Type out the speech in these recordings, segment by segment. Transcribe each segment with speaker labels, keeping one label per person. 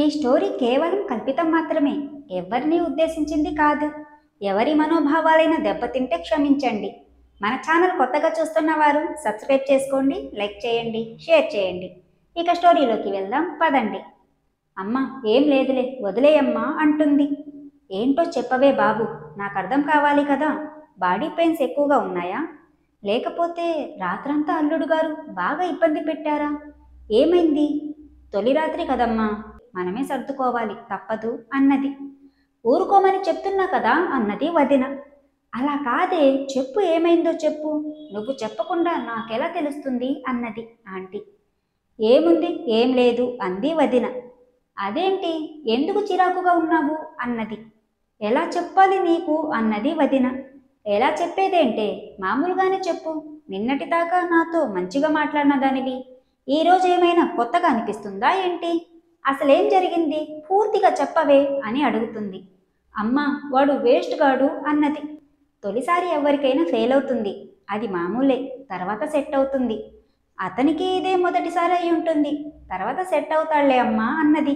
Speaker 1: ఈ స్టోరీ కేవలం కల్పితం మాత్రమే, ఎవరిని ఉద్దేశించింది కాదు. ఎవరి మనోభావాలైనా దెబ్బతింటే క్షమించండి. మన ఛానల్ కొత్తగా చూస్తున్న వారు సబ్స్క్రైబ్ చేసుకోండి, లైక్ చేయండి, షేర్ చేయండి. ఇక స్టోరీలోకి వెళ్దాం పదండి. అమ్మ ఏం లేదులే వదిలేయమ్మా అంటుంది. ఏంటో చెప్పవే బాబు, నాకు అర్థం కావాలి కదా. బాడీ పెయిన్స్ ఎక్కువగా ఉన్నాయా, లేకపోతే రాత్రంతా అల్లుడు గారు బాగా ఇబ్బంది పెట్టారా? ఏమైంది? తొలి రాత్రి కదమ్మా, మనమే సర్దుకోవాలి తప్పదు అన్నది. ఊరుకోమని చెప్తున్నా కదా అన్నది వదిన. అలా కాదే, చెప్పు ఏమైందో చెప్పు, నువ్వు చెప్పకుండా నాకెలా తెలుస్తుంది అన్నది ఆంటీ. ఏముంది ఏం లేదు అంది వదిన. అదేంటి, ఎందుకు చిరాకుగా ఉన్నావు అన్నది. ఎలా చెప్పాలి నీకు అన్నది వదిన. ఎలా చెప్పేదేంటే, మామూలుగానే చెప్పు. నిన్నటిదాకా నాతో మంచిగా మాట్లాడిన దానివి ఈరోజు ఏమైనా కొత్తగా అనిపిస్తుందా ఏంటి? అసలేం జరిగింది పూర్తిగా చెప్పవే అని అడుగుతుంది. అమ్మ వాడు వేస్ట్ గాడు అన్నది. తొలిసారి ఎవరికైనా ఫెయిల్ అవుతుంది, అది మామూలే, తర్వాత సెట్ అవుతుంది. అతనికి ఇదే మొదటిసారి అయి ఉంటుంది, తర్వాత సెట్ అవుతాళ్లే అమ్మా అన్నది.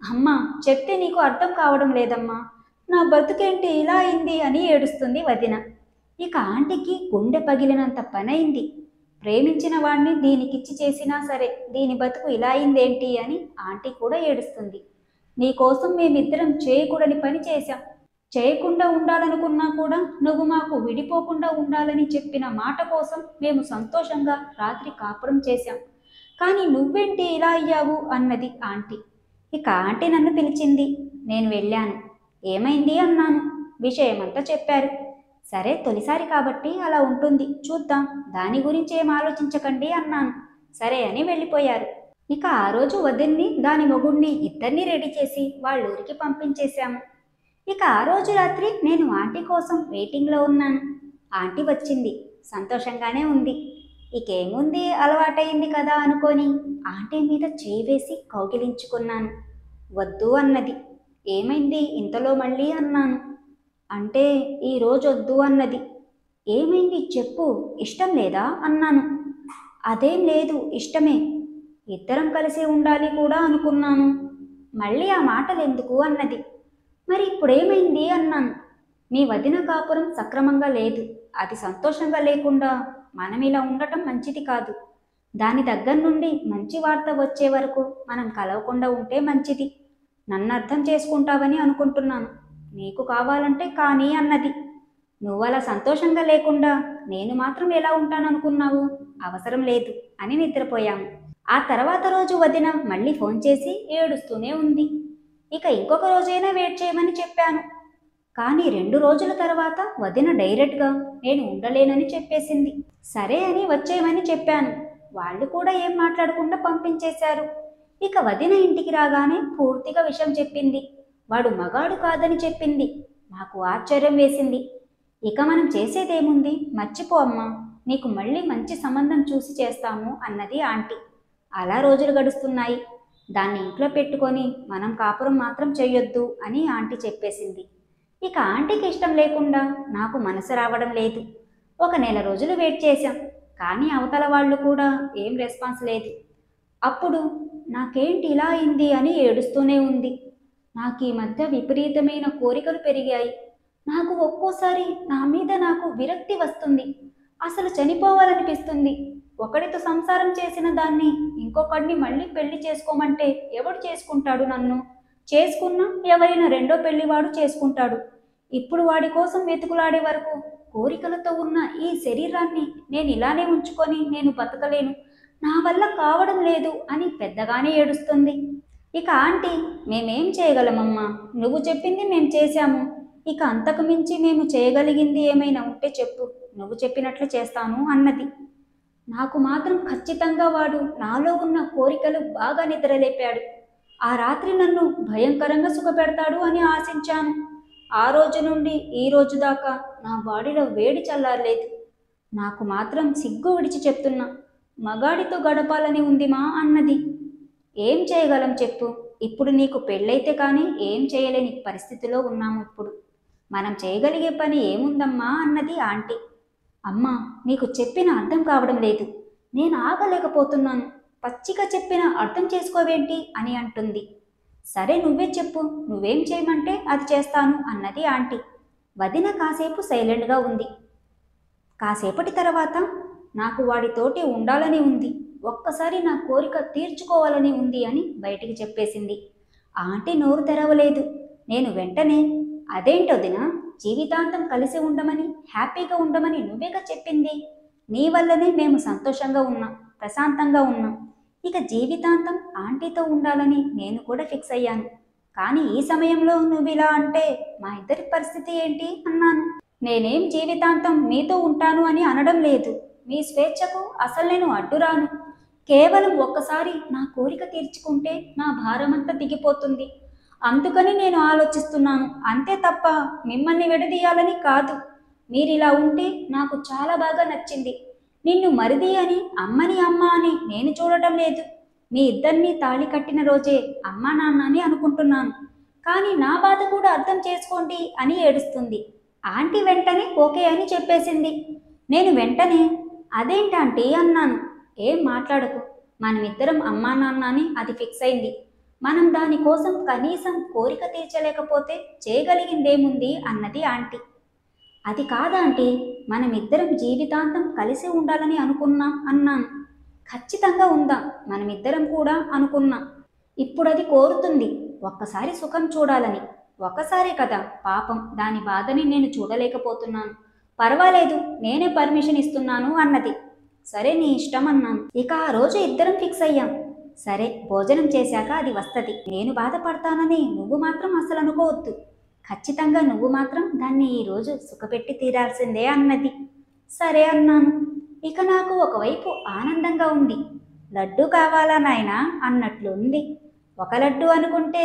Speaker 1: అమ్మ చెప్తే నీకు అర్థం కావడం లేదమ్మా, నా బతుకేంటి ఇలా అయింది అని ఏడుస్తుంది వదిన. ఇక ఆంటీకి గుండె పగిలినంత పనైంది. ప్రేమించిన వాణ్ణి దీనికిచ్చి చేసినా సరే దీని బతుకు ఇలా అయిందేంటి అని ఆంటీ కూడా ఏడుస్తుంది. నీకోసం మేమిద్దరం చేయకూడని పని చేశాం. చేయకుండా ఉండాలనుకున్నా కూడా నువ్వు మాకు విడిపోకుండా ఉండాలని చెప్పిన మాట కోసం మేము సంతోషంగా రాత్రి కాపురం చేశాం. కానీ నువ్వేంటి ఇలా అయ్యావు అన్నది ఆంటీ. ఇక ఆంటీ నన్ను పిలిచింది, నేను వెళ్ళాను. ఏమైంది అన్నాను. విషయమంతా చెప్పారు. సరే తొలిసారి కాబట్టి అలా ఉంటుంది, చూద్దాం, దాని గురించి ఏం ఆలోచించకండి అన్నాను. సరే అని వెళ్ళిపోయారు. ఇక ఆ రోజు వదిన్ని దాని మొగుడిని ఇద్దరిని రెడీ చేసి వాళ్ళ ఊరికి పంపించేశాము. ఇక ఆ రోజు రాత్రి నేను ఆంటీ కోసం వెయిటింగ్లో ఉన్నాను. ఆంటీ వచ్చింది, సంతోషంగానే ఉంది. ఇకేముంది, అలవాటైంది కదా అనుకొని ఆంటీ మీద చేయి వేసి కౌగిలించుకున్నాను. వద్దు అన్నది. ఏమైంది ఇంతలో మళ్ళీ అన్నాను. అంటే ఈరోజు వద్దు అన్నది. ఏమైంది చెప్పు, ఇష్టం లేదా అన్నాను. అదేం లేదు, ఇష్టమే, ఇద్దరం కలిసి ఉండాలి కూడా అనుకున్నాను. మళ్ళీ ఆ మాటలు ఎందుకు అన్నది. మరి ఇప్పుడేమైంది అన్నాను. మీ వదిన కాపురం సక్రమంగా లేదు, అది సంతోషంగా లేకుండా మనం ఇలా ఉండటం మంచిది కాదు. దాని దగ్గర నుండి మంచి వార్త వచ్చే వరకు మనం కలవకుండా ఉంటే మంచిది. నన్ను అర్థం చేసుకుంటావని అనుకుంటున్నాను, నీకు కావాలంటే కానీ అన్నది. నువ్వలా సంతోషంగా లేకుండా నేను మాత్రం ఎలా ఉంటాననుకున్నావు? అవసరం లేదు అని నిద్రపోయాము. ఆ తర్వాత రోజు వదిన మళ్ళీ ఫోన్ చేసి ఏడుస్తూనే ఉంది. ఇక ఇంకొక రోజైనా వెయిట్ చేయమని చెప్పాను. కానీ 2 రోజుల తర్వాత వదిన డైరెక్ట్గా నేను ఉండలేనని చెప్పేసింది. సరే అని వచ్చేయమని చెప్పాను. వాళ్ళు కూడా ఏం మాట్లాడకుండా పంపించేశారు. ఇక వదిన ఇంటికి రాగానే పూర్తిగా విషయం చెప్పింది. వాడు మగాడు కాదని చెప్పింది. నాకు ఆశ్చర్యం వేసింది. ఇక మనం చేసేదేముంది, మర్చిపో అమ్మా, నీకు మళ్ళీ మంచి సంబంధం చూసి చేస్తాము అన్నది ఆంటీ. అలా రోజులు గడుస్తున్నాయి. దాన్ని ఇంట్లో పెట్టుకొని మనం కాపురం మాత్రం చెయ్యొద్దు అని ఆంటీ చెప్పేసింది. ఇక ఆంటీకి ఇష్టం లేకుండా నాకు మనసు రావడం లేదు. ఒక నెల రోజులు వెయిట్ చేశాం, కానీ అవతల వాళ్ళు కూడా ఏం రెస్పాన్స్ లేదు. అప్పుడు నాకేంటి ఇలా అయింది అని ఏడుస్తూనే ఉంది. నాకు ఈ మధ్య విపరీతమైన కోరికలు పెరిగాయి. నాకు ఒక్కోసారి నా మీద నాకు విరక్తి వస్తుంది. అసలు చనిపోవాలనిపిస్తుంది. ఒకడితో సంసారం చేసిన దాన్ని ఇంకొకడిని మళ్ళీ పెళ్లి చేసుకోమంటే ఎవడు చేసుకుంటాడు? నన్ను చేసుకున్నా ఎవరైనా రెండో పెళ్లివాడు చేసుకుంటాడు. ఇప్పుడు వాడి కోసం వెతుకులాడే వరకు కోరికలతో ఉన్న ఈ శరీరాన్ని నేను ఇలానే ఉంచుకొని నేను బతకలేను, నా వల్ల కావడం లేదు అని పెద్దగానే ఏడుస్తుంది. ఇక ఆంటీ, మేమేం చేయగలమమ్మా, నువ్వు చెప్పింది మేము చేశాము. ఇక అంతకు మించి మేము చేయగలిగింది ఏమైనా ఉంటే చెప్పు, నువ్వు చెప్పినట్లు చేస్తాను అన్నది. నాకు మాత్రం ఖచ్చితంగా వాడు నాలో ఉన్న కోరికలు బాగా నిద్రలేపాడు. ఆ రాత్రి నన్ను భయంకరంగా సుఖపెడతాడు అని ఆశించాను. ఆ రోజు నుండి ఈ రోజు దాకా నా బాడీలో వేడి చల్లారలేదు. నాకు మాత్రం సిగ్గు విడిచి చెప్తున్నా, మగాడితో గడపాలని ఉంది మా అన్నది. ఏం చేయగలం చెప్పు, ఇప్పుడు నీకు పెళ్ళైతే కానీ ఏం చేయలేని పరిస్థితిలో ఉన్నాము. ఇప్పుడు మనం చేయగలిగే పని ఏముందమ్మా అన్నది ఆంటీ. అమ్మా నీకు చెప్పిన అర్థం కావడం లేదు, నేను ఆగలేకపోతున్నాను, పచ్చిగా చెప్పిన అర్థం చేసుకోవేంటి అని అంటుంది. సరే నువ్వే చెప్పు, నువ్వేం చేయమంటే అది చేస్తాను అన్నది ఆంటీ. వదిన కాసేపు సైలెంట్గా ఉంది. కాసేపటి తర్వాత, నాకు వాడితోటి ఉండాలని ఉంది, ఒక్కసారి నా కోరిక తీర్చుకోవాలని ఉంది అని బయటికి చెప్పేసింది. ఆంటీ నోరు తెరవలేదు. నేను వెంటనే, అదేంటొదినా, జీవితాంతం కలిసి ఉండమని హ్యాపీగా ఉండమని నువ్వేగా చెప్పింది. నీ వల్లనే మేము సంతోషంగా ఉన్నాం, ప్రశాంతంగా ఉన్నాం. ఇక జీవితాంతం ఆంటీతో ఉండాలని నేను కూడా ఫిక్స్ అయ్యాను. కానీ ఈ సమయంలో నువ్విలా అంటే మా ఇద్దరి పరిస్థితి ఏంటి అన్నాను. నేనేం జీవితాంతం మీతో ఉంటాను అని అనడం లేదు. మీ స్వేచ్ఛకు అసలు నేను అడ్డురాను. కేవలం ఒక్కసారి నా కోరిక తీర్చుకుంటే నా భారమంతా దిగిపోతుంది. అందుకని నేను ఆలోచిస్తున్నాను, అంతే తప్ప మిమ్మల్ని విడదీయాలని కాదు. మీరిలా ఉంటే నాకు చాలా బాగా నచ్చింది. నిన్ను మరిది అని, అమ్మని అమ్మ అని నేను చూడటం లేదు. మీ ఇద్దరినీ తాళి కట్టిన రోజే అమ్మా నాన్న అని అనుకుంటున్నాను. కానీ నా బాధ కూడా అర్థం చేసుకోండి అని ఏడుస్తుంది. ఆంటీ వెంటనే ఓకే అని చెప్పేసింది. నేను వెంటనే, అదేంటాంటీ అన్నాను. ఏం మాట్లాడకు, మనమిద్దరం అమ్మా నాన్న అని అది ఫిక్స్ అయింది. మనం దానికోసం కనీసం కోరిక తీర్చలేకపోతే చేయగలిగిందేముంది అన్నది ఆంటీ. అది కాదాంటీ, మనమిద్దరం జీవితాంతం కలిసి ఉండాలని అనుకున్నాం అన్నాను. ఖచ్చితంగా ఉందాం, మనమిద్దరం కూడా అనుకున్నాం. ఇప్పుడు అది కోరుతుంది ఒక్కసారి సుఖం చూడాలని. ఒక్కసారే కదా పాపం, దాని బాధని నేను చూడలేకపోతున్నాను. పర్వాలేదు, నేనే పర్మిషన్ ఇస్తున్నాను అన్నది. సరే నీ ఇష్టం అన్నాను. ఇక ఆ రోజు ఇద్దరం ఫిక్స్ అయ్యాం. సరే భోజనం చేశాక అది వస్తుంది. నేను బాధపడతానని నువ్వు మాత్రం అసలు అనుకోవద్దు. ఖచ్చితంగా నువ్వు మాత్రం దాన్ని ఈరోజు సుఖపెట్టి తీరాల్సిందే అన్నది. సరే అన్నాను. ఇక నాకు ఒకవైపు ఆనందంగా ఉంది. లడ్డు కావాలా నాయనా అన్నట్లు ఉంది. ఒక లడ్డు అనుకుంటే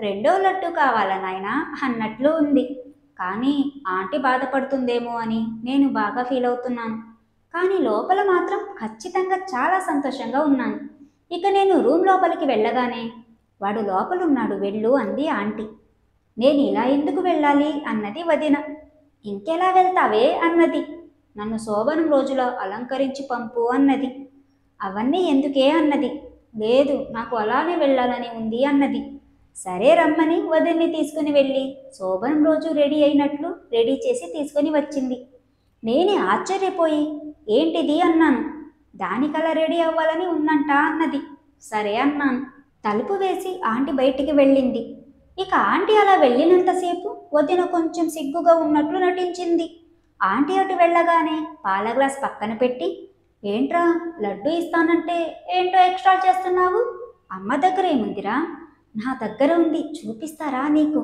Speaker 1: రెండో లడ్డు కావాలా నాయనా అన్నట్లు ఉంది. కానీ ఆంటీ బాధపడుతుందేమో అని నేను బాగా ఫీల్ అవుతున్నాను. కానీ లోపల మాత్రం ఖచ్చితంగా చాలా సంతోషంగా ఉన్నాను. ఇక నేను రూమ్ లోపలికి వెళ్ళగానే, వాడు లోపలున్నాడు వెళ్ళు అంది ఆంటీ. నేను ఇలా ఎందుకు వెళ్ళాలి అన్నది వదిన. ఇంకెలా వెళ్తావే అన్నది. నన్ను శోభనం రోజులో అలంకరించి పంపు అన్నది. అవన్నీ ఎందుకే అన్నది. లేదు, నాకు అలానే వెళ్ళాలని ఉంది అన్నది. సరే రమ్మని వదిన్ని తీసుకుని వెళ్ళి శోభనం రోజు రెడీ అయినట్లు రెడీ చేసి తీసుకొని వచ్చింది. నేనే ఆశ్చర్యపోయి ఏంటిది అన్నాను. దానికలా రెడీ అవ్వాలని ఉందంట అన్నది. సరే అన్నాను. తలుపు వేసి ఆంటీ బయటికి వెళ్ళింది. ఇక ఆంటీ అలా వెళ్ళినంతసేపు వదిన కొంచెం సిగ్గుగా ఉన్నట్లు నటించింది. ఆంటీ అటు వెళ్ళగానే పాల గ్లాస్ పక్కన పెట్టి, ఏంట్రా లడ్డు ఇస్తానంటే ఏంటో ఎక్స్ట్రా చేస్తున్నావు? అమ్మ దగ్గర ఏముందిరా? నా దగ్గర ఉంది, చూపిస్తారా నీకు?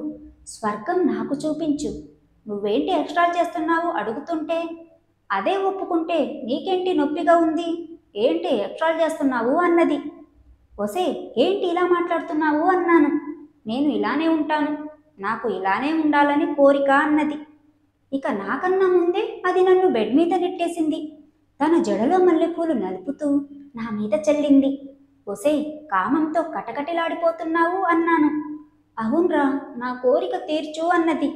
Speaker 1: స్వర్గం నాకు చూపించు. నువ్వేంటి ఎక్స్ట్రా చేస్తున్నావు అడుగుతుంటే? అదే ఒప్పుకుంటే నీకేంటి నొప్పిగా ఉంది? ఏంటి ఎక్స్ట్రా చేస్తున్నావు అన్నది. ఒసే ఏంటి ఇలా మాట్లాడుతున్నావు అన్నాను. నేను ఇలానే ఉంటాను, నాకు ఇలానే ఉండాలని కోరిక అన్నది. ఇక నాకన్నా ముందే అది నన్ను బెడ్ మీద నెట్టేసింది. తన జడలో మల్లెపూలు నలుపుతూ నా మీద చల్లింది. ఒసే కామంతో కటకటిలాడిపోతున్నావు అన్నాను. అవునరా, నా కోరిక తీర్చు అన్నది.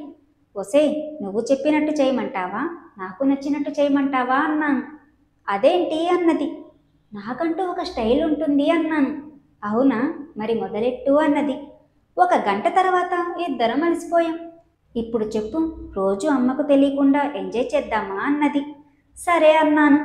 Speaker 1: ఒసే నువ్వు చెప్పినట్టు చేయమంటావా, నాకు నచ్చినట్టు చేయమంటావా అన్నాను. అదేంటి అన్నది. నాకంటూ ఒక స్టైల్ ఉంటుంది అన్నాను. అవునా, మరి మొదలెట్టు అన్నది. 1 గంట తర్వాత ఇద్దరం అలసిపోయాం. ఇప్పుడు చెప్పు, రోజు అమ్మకు తెలియకుండా ఎంజాయ్ చేద్దామా అన్నది. సరే అన్నాను.